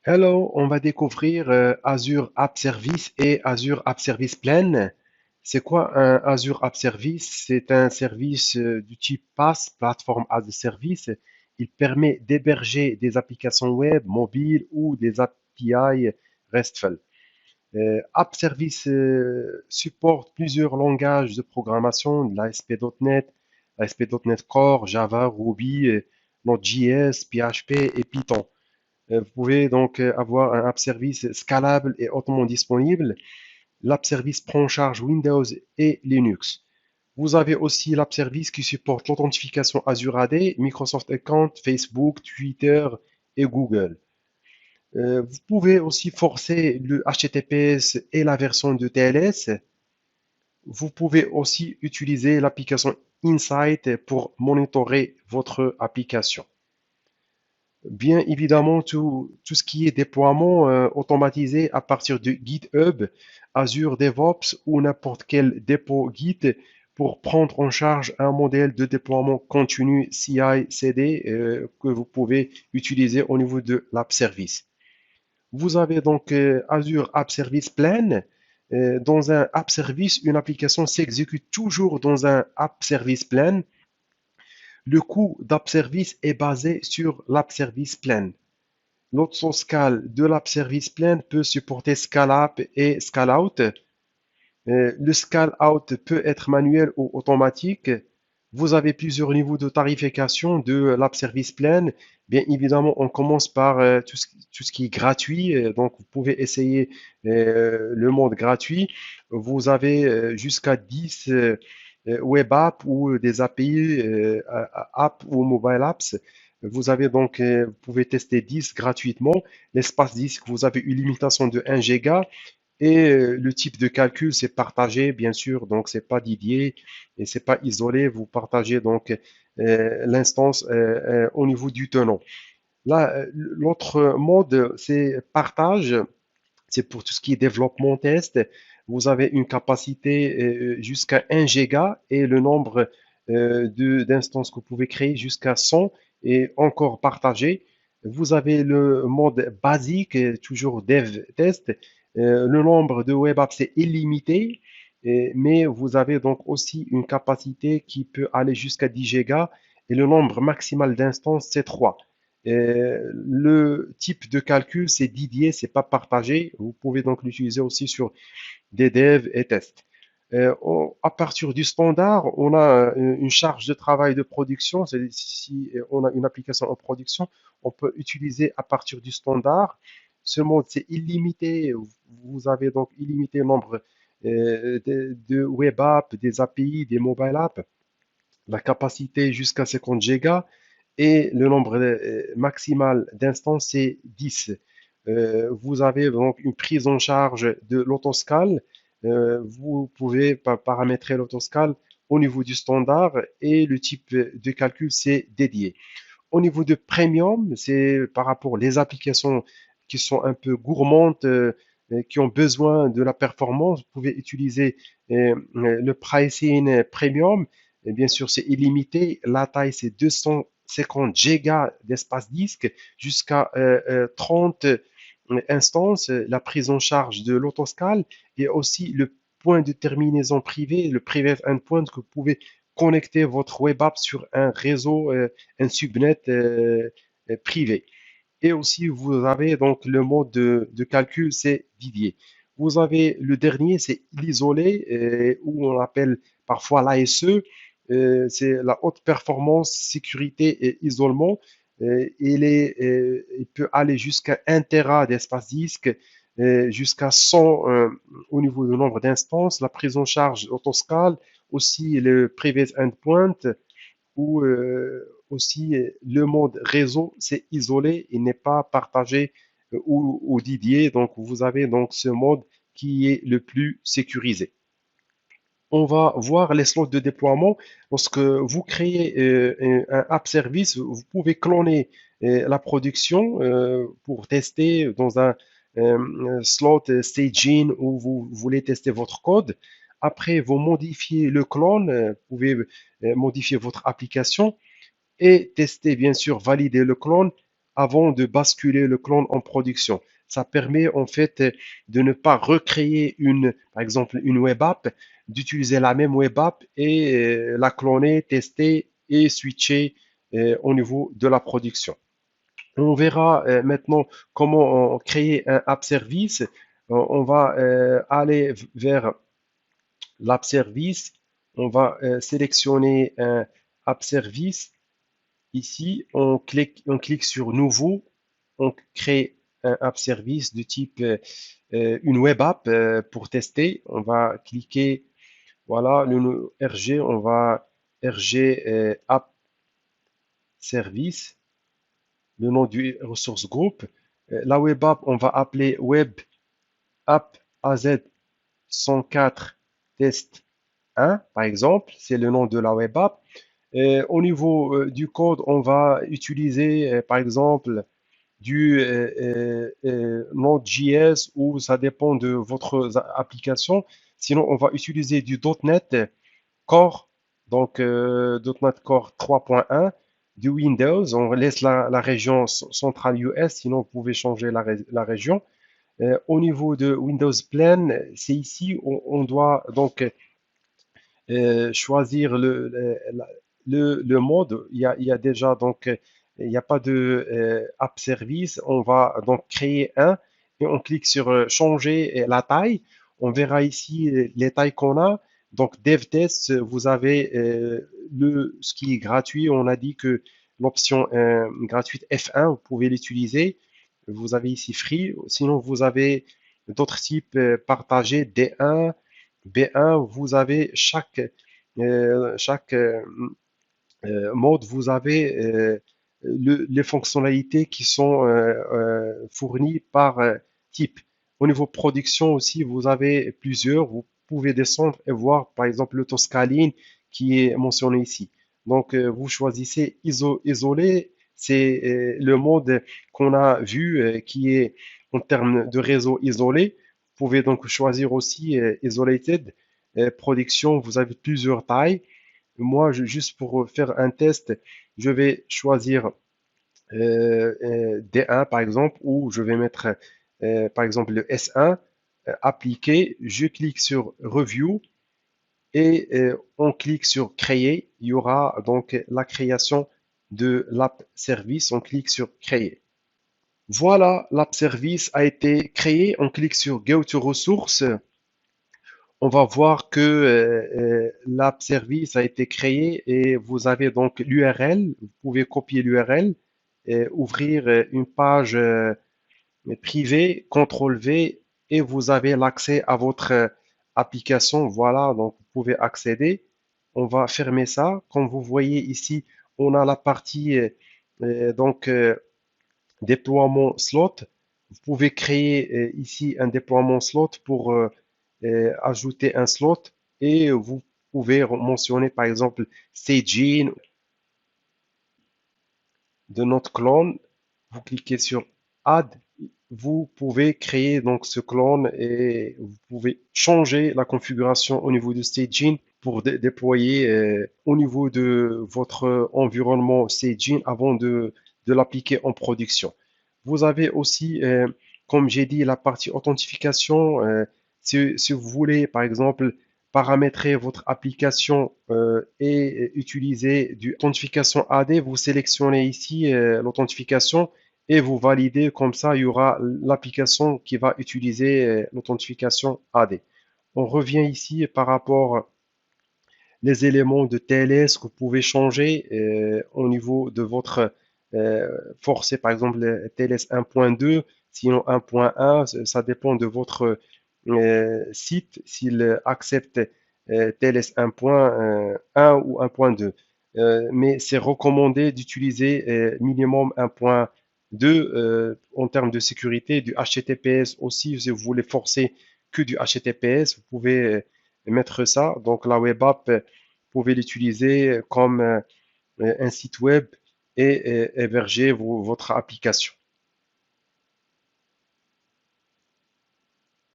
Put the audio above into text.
Hello, on va découvrir Azure App Service et Azure App Service Plan. C'est quoi un Azure App Service? C'est un service du type PaaS, Platform as a Service. Il permet d'héberger des applications web, mobiles ou des API RESTful. App Service supporte plusieurs langages de programmation, l'ASP.NET, ASP.NET Core, Java, Ruby, Node.js, PHP et Python. Vous pouvez donc avoir un app service scalable et hautement disponible. L'app service prend en charge Windows et Linux. Vous avez aussi l'app service qui supporte l'authentification Azure AD, Microsoft Account, Facebook, Twitter et Google. Vous pouvez aussi forcer le HTTPS et la version de TLS. Vous pouvez aussi utiliser l'application Insight pour monitorer votre application. Bien évidemment, tout ce qui est déploiement automatisé à partir de GitHub, Azure DevOps ou n'importe quel dépôt Git pour prendre en charge un modèle de déploiement continu CI/CD que vous pouvez utiliser au niveau de l'App Service. Vous avez donc Azure App Service Plan. Dans un App Service, une application s'exécute toujours dans un App Service Plan. Le coût d'App Service est basé sur l'App Service Plan. L'autoscale de l'App Service Plan peut supporter Scale-up et Scale-out. Le Scale-out peut être manuel ou automatique. Vous avez plusieurs niveaux de tarification de l'App Service Plan. Bien évidemment, on commence par tout ce qui est gratuit. Donc, vous pouvez essayer le mode gratuit. Vous avez jusqu'à 10 web apps ou des API app ou mobile apps. Vous avez donc, vous pouvez tester 10 gratuitement. L'espace disque, vous avez une limitation de 1 giga. Et le type de calcul, c'est partagé, bien sûr, donc c'est pas dédié et c'est pas isolé. Vous partagez donc l'instance au niveau du tenant. Là, l'autre mode, c'est partage. C'est pour tout ce qui est développement test. Vous avez une capacité jusqu'à 1 giga et le nombre d'instances que vous pouvez créer jusqu'à 100 et encore partagé. Vous avez le mode basique, toujours dev test. Le nombre de web apps est illimité, mais vous avez donc aussi une capacité qui peut aller jusqu'à 10 gigas et le nombre maximal d'instances, c'est 3. Le type de calcul, c'est dédié, c'est pas partagé. Vous pouvez donc l'utiliser aussi sur des devs et tests. À partir du standard, on a une charge de travail de production. Si on a une application en production, on peut utiliser à partir du standard. Ce mode, c'est illimité. Vous avez donc illimité nombre de web apps, des API, des mobile apps. La capacité jusqu'à 50 gigas et le nombre maximal d'instances, c'est 10. Vous avez donc une prise en charge de l'autoscale. Vous pouvez paramétrer l'autoscale au niveau du standard et le type de calcul, c'est dédié. Au niveau de premium, c'est par rapport aux applications qui sont un peu gourmandes, qui ont besoin de la performance. Vous pouvez utiliser le pricing premium. Et bien sûr, c'est illimité. La taille, c'est 250 gigas d'espace disque jusqu'à 30 instances. La prise en charge de l'autoscale et aussi le point de terminaison privé, le private endpoint que vous pouvez connecter votre web app sur un réseau, un subnet privé. Et aussi, vous avez donc le mode de calcul, c'est Didier. Vous avez le dernier, c'est l'isolé, où on appelle parfois l'ASE. C'est la haute performance, sécurité et isolement. Il peut aller jusqu'à 1 Tera d'espace disque, jusqu'à 100 au niveau du nombre d'instances, la prise en charge autoscale, aussi le private endpoint, ou aussi le mode réseau, c'est isolé, il n'est pas partagé ou dédié. Donc, vous avez donc ce mode qui est le plus sécurisé. On va voir les slots de déploiement. Lorsque vous créez un app service, vous pouvez cloner la production pour tester dans un slot staging où vous voulez tester votre code. Après, vous modifiez le clone, vous pouvez modifier votre application et tester, bien sûr, valider le clone avant de basculer le clone en production. Ça permet en fait de ne pas recréer par exemple, une web app, d'utiliser la même web app et la cloner, tester et switcher au niveau de la production. On verra maintenant comment créer un app service. On va aller vers l'app service. On va sélectionner un app service. Ici, on clique sur nouveau. On crée un app service de type une web app pour tester. On va cliquer, voilà, le RG, on va RG app service, le nom du ressource groupe. La web app, on va appeler web app AZ 104 test 1, par exemple, c'est le nom de la web app. Au niveau du code, on va utiliser, par exemple, du Node.js ou ça dépend de votre application. Sinon, on va utiliser du .NET Core, donc .NET Core 3.1, du Windows. On laisse la région centrale US, sinon vous pouvez changer la région. Au niveau de Windows Plane, c'est ici, on doit donc choisir le mode. Il y a déjà donc il n'y a pas de app service. On va donc créer un et on clique sur changer la taille. On verra ici les tailles qu'on a. Donc DevTest, vous avez ce qui est gratuit. On a dit que l'option gratuite F1, vous pouvez l'utiliser. Vous avez ici Free. Sinon, vous avez d'autres types partagés D1, B1. Vous avez chaque mode, vous avez les fonctionnalités qui sont fournies par type. Au niveau production aussi, vous avez plusieurs. Vous pouvez descendre et voir, par exemple, l'autoscaling qui est mentionné ici. Donc, vous choisissez isolé. C'est le mode qu'on a vu qui est en termes de réseau isolé. Vous pouvez donc choisir aussi isolated. Production, vous avez plusieurs tailles. Moi, juste pour faire un test, je vais choisir D1 par exemple, ou je vais mettre par exemple le S1, appliquer, je clique sur Review et on clique sur Créer. Il y aura donc la création de l'app service. On clique sur Créer. Voilà, l'app service a été créé. On clique sur Go to Resources. On va voir que l'app service a été créé et vous avez donc l'URL. Vous pouvez copier l'URL et ouvrir une page privée, CTRL V, et vous avez l'accès à votre application. Voilà, donc vous pouvez accéder. On va fermer ça. Comme vous voyez ici, on a la partie donc déploiement slot. Vous pouvez créer ici un déploiement slot pour ajouter un slot et vous pouvez mentionner par exemple staging de notre clone. Vous cliquez sur Add. Vous pouvez créer donc ce clone et vous pouvez changer la configuration au niveau du staging pour déployer au niveau de votre environnement staging avant de l'appliquer en production. Vous avez aussi, comme j'ai dit, la partie authentification. Si vous voulez, par exemple, paramétrer votre application et utiliser du authentification AD, vous sélectionnez ici l'authentification et vous validez. Comme ça, il y aura l'application qui va utiliser l'authentification AD. On revient ici par rapport les éléments de TLS que vous pouvez changer au niveau de votre forcé, par exemple TLS 1.2, sinon 1.1, ça dépend de votre site s'il accepte TLS 1.1 ou 1.2. Mais c'est recommandé d'utiliser minimum 1.2 en termes de sécurité, du HTTPS aussi. Si vous voulez forcer que du HTTPS, vous pouvez mettre ça. Donc la web app, vous pouvez l'utiliser comme un site web et héberger votre application.